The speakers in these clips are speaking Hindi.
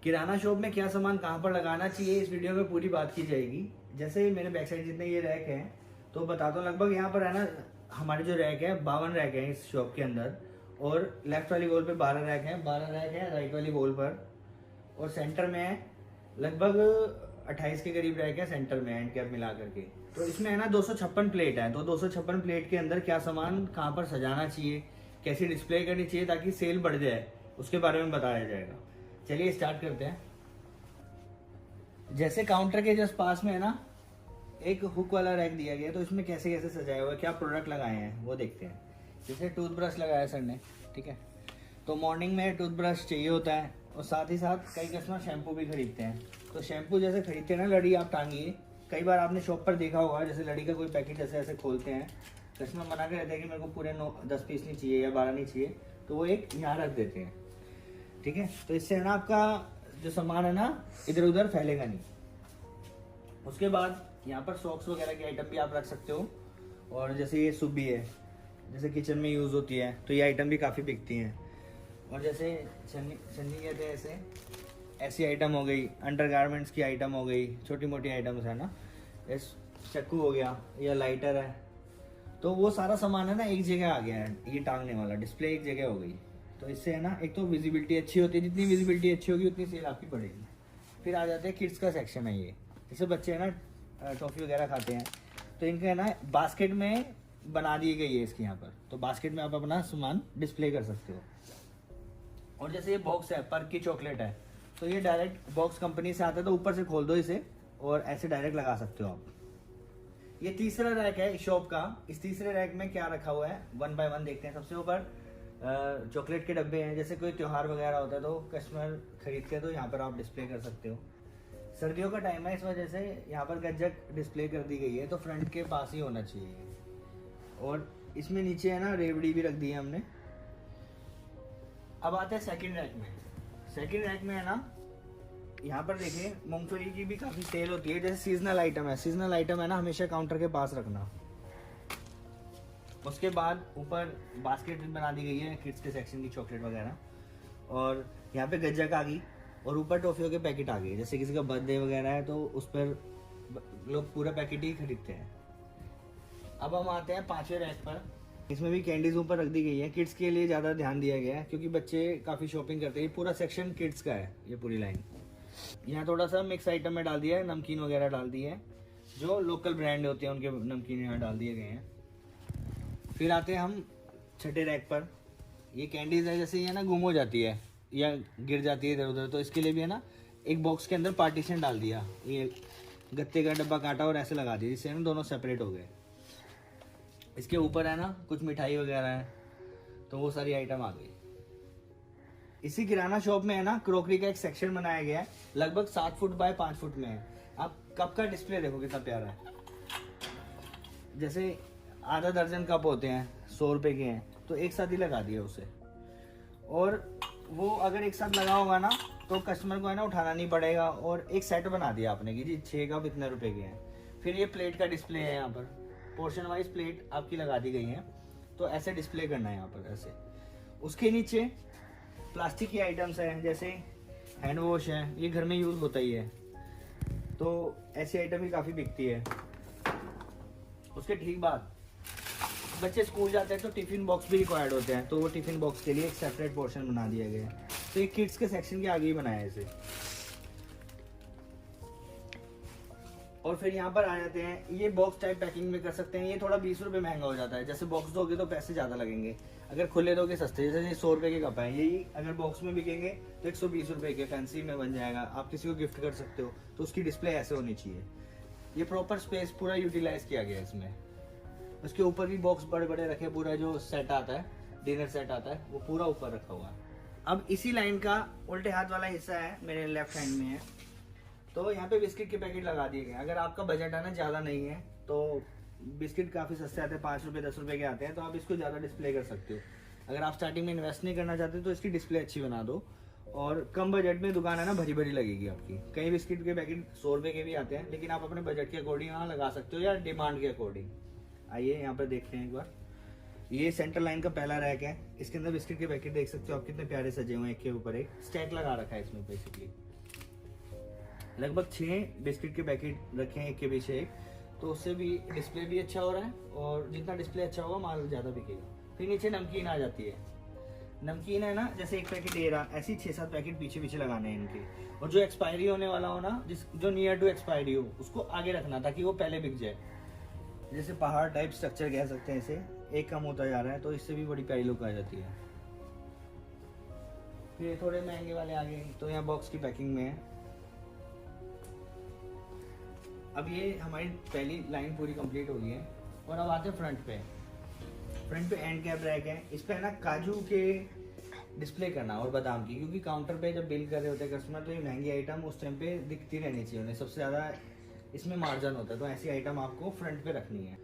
किराना शॉप में क्या सामान कहाँ पर लगाना चाहिए, इस वीडियो में पूरी बात की जाएगी। जैसे मेरे बैक साइड जितने ये रैक हैं तो बता दो, लगभग यहाँ पर है ना हमारे जो रैक है 52 रैक है इस शॉप के अंदर, और लेफ्ट वाली वॉल पे 12 रैक है, 12 रैक है राइट वाली वॉल पर, और सेंटर में है लगभग 28 के करीब रैक है सेंटर में एंड कैप मिला करके। तो इसमें है ना 256 प्लेट है, तो 256 प्लेट के अंदर क्या सामान कहाँ पर सजाना चाहिए, कैसी डिस्प्ले करनी चाहिए ताकि सेल बढ़ जाए, उसके बारे में बताया जाएगा। चलिए स्टार्ट करते हैं। जैसे काउंटर के जस्ट पास में है ना एक हुक वाला रैक दिया गया है, तो इसमें कैसे कैसे सजाया हुआ है, क्या प्रोडक्ट लगाए हैं वो देखते हैं। जैसे टूथब्रश लगाया सर ने, ठीक है, तो मॉर्निंग में टूथब्रश चाहिए होता है, और साथ ही साथ कई कस्टमर शैम्पू भी खरीदते हैं। तो शैम्पू जैसे खरीदते हैं ना, लड़ी आप टांगिए, कई बार आपने शॉप पर देखा होगा, जैसे लड़ी का कोई पैकेट जैसे ऐसे खोलते हैं, कस्टमर मना कर रहते हैं कि मेरे को पूरे 10 पीस नहीं चाहिए या 12 नहीं चाहिए, तो वो एक यहाँ रख देते हैं, ठीक है। तो इससे है ना आपका जो सामान है ना इधर उधर फैलेगा नहीं। उसके बाद यहाँ पर सॉक्स वगैरह की आइटम भी आप रख सकते हो, और जैसे ये सुबी है, जैसे किचन में यूज़ होती है, तो ये आइटम भी काफ़ी बिकती हैं। और जैसे छन्नी कहते हैं, ऐसी आइटम हो गई, अंडर गारमेंट्स की आइटम हो गई, छोटी मोटी आइटम्स है ना, इस चक्कू हो गया या लाइटर है, तो वो सारा सामान है ना एक जगह आ गया है, ये टांगने वाला डिस्प्ले एक जगह हो गई। तो इससे है ना एक तो विजिबिलिटी अच्छी होती है, जितनी विजिबिलिटी अच्छी होगी उतनी सेल आपकी बढ़ेगी। फिर आ जाते हैं किड्स का सेक्शन है, ये जैसे बच्चे है ना टॉफ़ी वगैरह खाते हैं, तो इनका है ना बास्केट में बना दी गई है इसके यहाँ पर, तो बास्केट में आप अपना सामान डिस्प्ले कर सकते हो। और जैसे ये बॉक्स है, पर की चॉकलेट है, तो ये डायरेक्ट बॉक्स कंपनी से आता है, तो ऊपर से खोल दो इसे और ऐसे डायरेक्ट लगा सकते हो आप। ये तीसरा रैक है शॉप का। इस तीसरे रैक में क्या रखा हुआ है, 1 बाय 1 देखते हैं। सबसे ऊपर चॉकलेट के डब्बे हैं, जैसे कोई त्योहार वगैरह होता है तो कस्टमर खरीदते हैं, तो यहाँ पर आप डिस्प्ले कर सकते हो। सर्दियों का टाइम है, इस वजह से यहाँ पर गज्जक डिस्प्ले कर दी गई है, तो फ्रंट के पास ही होना चाहिए। और इसमें नीचे है ना रेवड़ी भी रख दी है हमने। अब आते हैं सेकंड रैक में। सेकंड रैक में है ना यहाँ पर देखिए मूंगफली की भी काफ़ी सेल होती है, जैसे सीजनल आइटम है। सीजनल आइटम है ना हमेशा काउंटर के पास रखना। उसके बाद ऊपर बास्केट बना दी गई है किड्स के सेक्शन की, चॉकलेट वगैरह, और यहाँ पे गज्जक आ गई, और ऊपर टॉफियों के पैकेट आ गए। जैसे किसी का बर्थडे वगैरह है तो उस पर लोग पूरा पैकेट ही खरीदते हैं। अब हम आते हैं 5वें रैक पर। इसमें भी कैंडीज ऊपर रख दी गई है, किड्स के लिए ज़्यादा ध्यान दिया गया है क्योंकि बच्चे काफ़ी शॉपिंग करते हैं। पूरा सेक्शन किड्स का है, ये पूरी लाइन। यहाँ थोड़ा सा मिक्स आइटम में डाल दिया है, नमकीन वगैरह डाल दी है, जो लोकल ब्रांड होते हैं उनके नमकीन यहाँ डाल दिए गए हैं। फिर आते हैं हम छठे रैक पर। ये कैंडीज है, जैसे ये ना गुम हो जाती है या गिर जाती है इधर उधर, तो इसके लिए भी है ना एक बॉक्स के अंदर पार्टीशन डाल दिया, ये गत्ते का डब्बा काटा और ऐसे लगा दिया, जिससे ना दोनों सेपरेट हो गए। इसके ऊपर है ना कुछ मिठाई वगैरह है, तो वो सारी आइटम आ गई। इसी किराना शॉप में है ना क्रोकरी का एक सेक्शन बनाया गया है, लगभग 7 फुट बाय 5 फुट में है। आप कप का डिस्प्ले देखो कितना प्यारा है, जैसे आधा दर्जन कप होते हैं 100 रुपए के हैं, तो एक साथ ही लगा दिया उसे। और वो अगर एक साथ लगा होगा ना तो कस्टमर को है ना उठाना नहीं पड़ेगा, और एक सेट बना दिया आपने कि जी 6 कप इतने रुपए के हैं। फिर ये प्लेट का डिस्प्ले है, यहाँ पर पोर्शन वाइज प्लेट आपकी लगा दी गई है, तो ऐसे डिस्प्ले करना है यहाँ पर ऐसे। उसके नीचे प्लास्टिक की आइटम्स हैं, जैसे हैंड वॉश है, ये घर में यूज़ होता ही है, तो ऐसी आइटम भी काफ़ी बिकती है। उसके ठीक बाद बच्चे स्कूल जाते हैं तो टिफ़िन बॉक्स भी रिक्वायर्ड होते हैं, तो वो टिफ़िन बॉक्स के लिए एक सेपरेट पोर्शन बना दिया गया है। तो ये किड्स के सेक्शन के आगे ही बनाया है इसे। और फिर यहाँ पर आ जाते हैं, ये बॉक्स टाइप पैकिंग में कर सकते हैं। ये थोड़ा 20 रुपये महंगा हो जाता है, जैसे बॉक्स दोगे तो पैसे ज़्यादा लगेंगे, अगर खुले दोगे सस्ते। जैसे ये 100 रुपये के कप है, यही अगर बॉक्स में बिकेंगे तो 120 रुपये के फैंसी में बन जाएगा, आप किसी को गिफ्ट कर सकते हो। तो उसकी डिस्प्ले ऐसे होनी चाहिए। ये प्रॉपर स्पेस पूरा यूटिलाइज किया गया है इसमें। उसके ऊपर भी बॉक्स बड़े बड़े रखे, पूरा जो सेट आता है, डिनर सेट आता है, वो पूरा ऊपर रखा हुआ है। अब इसी लाइन का उल्टे हाथ वाला हिस्सा है, मेरे लेफ्ट हैंड में है, तो यहाँ पे बिस्किट के पैकेट लगा दिए गए। अगर आपका बजट है ना ज़्यादा नहीं है तो बिस्किट काफ़ी सस्ते आते हैं, 5 रुपये 10 रुपये के आते हैं, तो आप इसको ज़्यादा डिस्प्ले कर सकते हो। अगर आप स्टार्टिंग में इन्वेस्ट नहीं करना चाहते तो इसकी डिस्प्ले अच्छी बना दो, और कम बजट में दुकान है ना भरी भरी लगेगी आपकी। कई बिस्किट के पैकेट 100 रुपये के भी आते हैं, लेकिन आप अपने बजट के अकॉर्डिंग यहाँ लगा सकते हो या डिमांड के अकॉर्डिंग। आइए यहाँ पर देखते हैं एक बार। ये सेंटर लाइन का पहला रैक है, इसके अंदर बिस्किट के पैकेट देख सकते हो आप, कितने प्यारे सजे हुए हैं, एक के ऊपर एक स्टैक लगा रखा है इसमें बेसिकली। लगभग 6 बिस्किट के पैकेट रखे हैं एक के पीछे एक, तो उससे भी डिस्प्ले भी अच्छा हो रहा है और जितना डिस्प्ले अच्छा होगा माल ज़्यादा बिकेगा। फिर नीचे नमकीन आ जाती है। नमकीन है ना, जैसे एक पैकेट दे रहा, ऐसे ही 6-7 पैकेट पीछे पीछे लगाने हैं इनके, और जो एक्सपायरी होने वाला हो ना, जो नियर टू एक्सपायरी हो उसको आगे रखना ताकि वो पहले बिक जाए। जैसे पहाड़ टाइप स्ट्रक्चर कह सकते हैं इसे, एक कम होता जा रहा है, तो इससे भी बड़ी प्यारी लुक आ जाती है। फिर थोड़े महंगे वाले आ गए, तो यहाँ बॉक्स की पैकिंग में है। अब ये हमारी पहली लाइन पूरी कंप्लीट हो गई है और अब आते हैं फ्रंट पे। फ्रंट पे एंड कैप रैक है, इस पे है ना काजू के डिस्प्ले करना और बादाम की, क्योंकि काउंटर पे जब बिल कर रहे होते हैं कस्टमर तो ये महंगी आइटम उस टाइम पे दिखती रहनी चाहिए उन्हें, सबसे ज़्यादा इसमें मार्जिन होता है, तो ऐसी आइटम आपको फ्रंट पे रखनी है।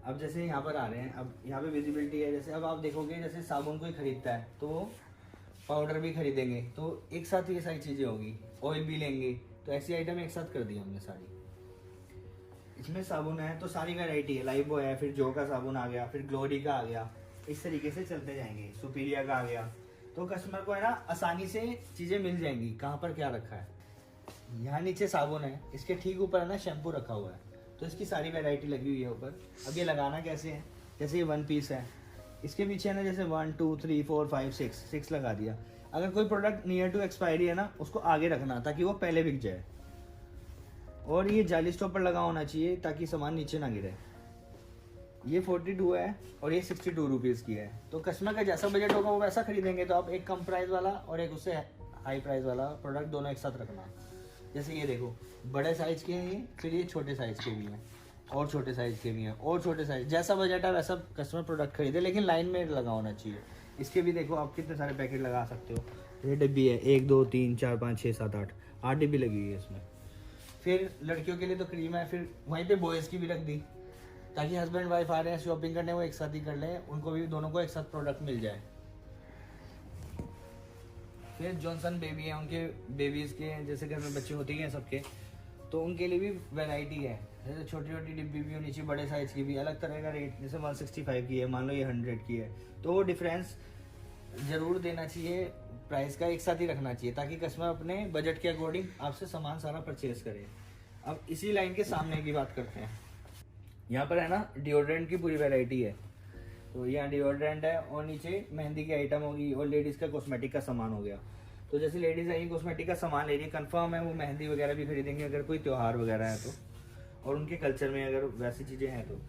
अब जैसे यहाँ पर आ रहे हैं, अब यहाँ पे विजिबिलिटी है, जैसे अब आप देखोगे जैसे साबुन कोई खरीदता है तो वो पाउडर भी खरीदेंगे, तो एक साथ ये सारी चीज़ें होगी, ऑयल भी लेंगे, तो ऐसी आइटम एक साथ कर दी हमने सारी। इसमें साबुन है तो सारी वैरायटी है, लाइफ बॉय है, फिर जो का साबुन आ गया, फिर ग्लोरी का आ गया, इस तरीके से चलते जाएंगे, सुपीरिया का आ गया, तो कस्टमर को है ना आसानी से चीज़ें मिल जाएंगी कहाँ पर क्या रखा है। यहाँ नीचे साबुन है, इसके ठीक ऊपर है ना शैम्पू रखा हुआ है, तो इसकी सारी वैरायटी लगी हुई है ऊपर। अब ये लगाना कैसे है, जैसे ये 1 पीस है, इसके पीछे है ना जैसे 1 2 3 4 5 6 लगा दिया। अगर कोई प्रोडक्ट नियर टू एक्सपायरी है ना, उसको आगे रखना ताकि वो पहले बिक जाए। और ये जाली स्टॉपर लगा होना चाहिए ताकि सामान नीचे ना गिरे। ये 42 है और ये 62 रुपीज़ की है, तो कस्टमर का जैसा बजट होगा वो वैसा खरीदेंगे। तो आप एक कम प्राइस वाला और एक उससे हाई प्राइस वाला प्रोडक्ट दोनों एक साथ रखना। जैसे ये देखो, बड़े साइज़ के हैं ये, फिर ये छोटे साइज़ के भी हैं, और छोटे साइज़ के भी हैं, और छोटे साइज़, जैसा बजट है वैसा कस्टमर प्रोडक्ट खरीदे, लेकिन लाइन में लगा होना चाहिए। इसके भी देखो आप कितने सारे पैकेट लगा सकते हो। ये डिब्बी है, 1 2 3 4 5 6 7 8 डिब्बी लगी हुई है इसमें। फिर लड़कियों के लिए तो क्रीम है, फिर वहीं पे बॉयज़ की भी रख दी ताकि हस्बैंड वाइफ आ रहे हैं शॉपिंग करने, वो एक साथ ही कर लें, उनको भी दोनों को एक साथ प्रोडक्ट मिल जाए। फिर जॉनसन बेबी है, उनके बेबीज़ के जैसे घर में बच्चे होते हैं सबके, तो उनके लिए भी वैरायटी है, जैसे छोटी छोटी डिब्बी भी होनी चाहिए, बड़े साइज़ की भी, अलग तरह का रेट, जैसे 165 की है, मान लो ये 100 की है, तो वो डिफरेंस ज़रूर देना चाहिए, प्राइस का एक साथ ही रखना चाहिए ताकि कस्टमर अपने बजट के अकॉर्डिंग आपसे सामान सारा परचेज करे। अब इसी लाइन के सामने की बात करते हैं। यहाँ पर है ना डिओड्रेंट की पूरी वैरायटी है, तो यहाँ डिओड्रेंट है और नीचे मेहंदी की आइटम होगी और लेडीज़ का कॉस्मेटिक का सामान हो गया। तो जैसे लेडीज़ आई कॉस्मेटिक का सामान ले रही है, कन्फर्म है वो मेहंदी वगैरह भी खरीदेंगे अगर कोई त्यौहार वगैरह है तो, और उनके कल्चर में अगर वैसी चीज़ें हैं तो।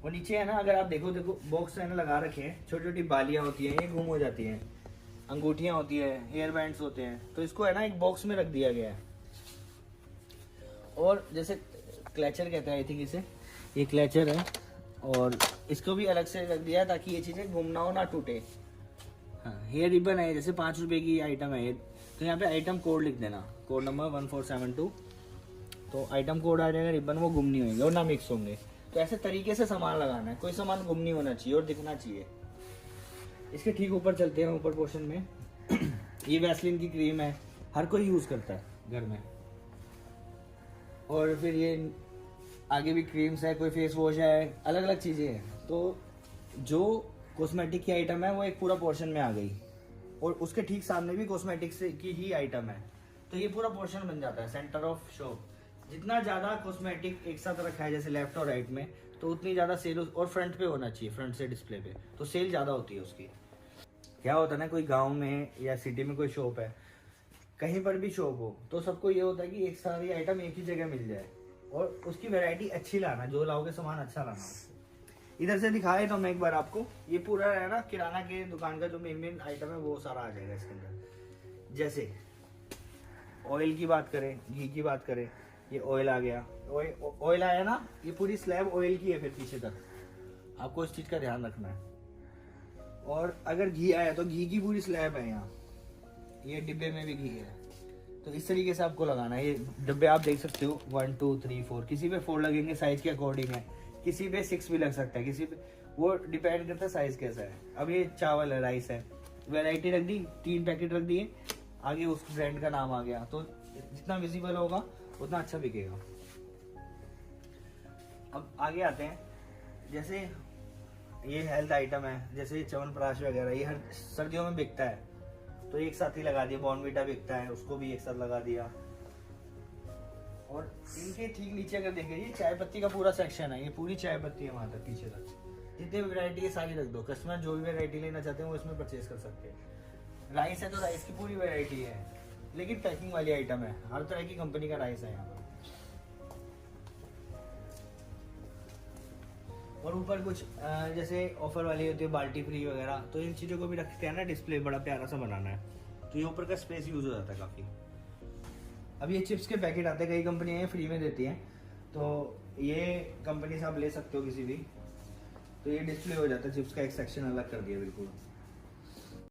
और नीचे है ना, अगर आप देखो बॉक्स है ना लगा रखे हैं, छोटी छोटी बालियाँ होती हैं, ये गुम हो जाती हैं, अंगूठियाँ होती है, हेयर बैंड्स होते हैं, तो इसको है ना एक बॉक्स में रख दिया गया है। और जैसे क्लचर कहते हैं आई थिंक इसे, ये क्लचर है, और इसको भी अलग से रख दिया है ताकि ये चीज़ें गुम ना हो, ना टूटे। हाँ, हेयर रिबन है, जैसे 5 रुपये की आइटम है ये, तो यहाँ पे आइटम कोड लिख देना, कोड नंबर 1472, तो आइटम कोड आ जाएगा, रिबन वो गुम नहीं होंगे और ना मिक्स होंगे। तो ऐसे तरीके से सामान लगाना है, कोई सामान गुम नहीं होना चाहिए और दिखना चाहिए। इसके ठीक ऊपर चलते हैं, ऊपर पोर्शन में ये वैसलीन की क्रीम है, हर कोई यूज़ करता है घर में। और फिर ये आगे भी क्रीम्स है, कोई फेस वॉश है, अलग अलग चीज़ें हैं। तो जो कॉस्मेटिक की आइटम है वो एक पूरा पोर्शन में आ गई, और उसके ठीक सामने भी कॉस्मेटिक से की ही आइटम है, तो ये पूरा पोर्शन बन जाता है सेंटर ऑफ शॉप। जितना ज़्यादा कॉस्मेटिक एक साथ रखा है जैसे लेफ्ट और राइट में, तो उतनी ज़्यादा सेल, और फ्रंट पे होना चाहिए, फ्रंट से डिस्प्ले पे, तो सेल ज़्यादा होती है उसकी। क्या होता है ना, कोई गांव में या सिटी में कोई शॉप है, कहीं पर भी शॉप हो, तो सबको ये होता है कि एक सारी आइटम एक ही जगह मिल जाए, और उसकी वैरायटी अच्छी लाना, जो लाओगे सामान अच्छा लाना। इधर से दिखाए तो मैं एक बार आपको, ये पूरा है ना किराना के दुकान का जो मेन आइटम है वो सारा आ जाएगा इसके अंदर। जैसे ऑयल की बात करें, घी की बात करें, ये ऑयल आ गया, ऑयल आया ना, ये पूरी स्लैब ऑयल की है, फिर पीछे तक आपको इस चीज़ का ध्यान रखना है। और अगर घी आया तो घी की पूरी स्लैब है यहाँ, ये डिब्बे में भी घी है, तो इस तरीके से आपको लगाना है। ये डिब्बे आप देख सकते हो 1 2 3 4, किसी पे 4 लगेंगे साइज के अकॉर्डिंग है, किसी पे 6 भी लग सकता है, किसी पे, वो डिपेंड करता है साइज कैसा है। अब ये चावल है, राइस है, वैरायटी रख दी, 3 पैकेट रख दिए, आगे उस ब्रांड का नाम आ गया, तो जितना विजिबल होगा उतना अच्छा बिकेगा। अब आगे आते हैं, जैसे ये हेल्थ आइटम है, जैसे च्यवनप्राश वगैरह, ये हर सर्दियों में बिकता है, तो एक साथ ही लगा दिया। बॉर्नवीटा बिकता है, उसको भी एक साथ लगा दिया। और इनके ठीक नीचे अगर देखें, ये चाय पत्ती का पूरा सेक्शन है, ये पूरी चाय पत्ती है वहाँ तक पीछे तक, जितनी वैरायटी है सारी रख दो, कस्टमर जो भी वैरायटी लेना चाहते हैं वो इसमें परचेज कर सकते हैं। राइस है तो राइस की पूरी वैरायटी है, लेकिन पैकिंग वाली आइटम है, हर तरह की कंपनी का राइस है यहाँ पर। और ऊपर कुछ जैसे ऑफर वाली होती है बाल्टी फ्री वगैरह, तो इन चीज़ों को भी रखते हैं ना, डिस्प्ले बड़ा प्यारा सा बनाना है, तो ये ऊपर का स्पेस यूज़ हो जाता है काफ़ी। अब ये चिप्स के पैकेट आते हैं, कई कंपनियाँ ये फ्री में देती हैं, तो ये कंपनी से आप ले सकते हो किसी भी, तो ये डिस्प्ले हो जाता है, चिप्स का एक सेक्शन अलग कर दिया बिल्कुल।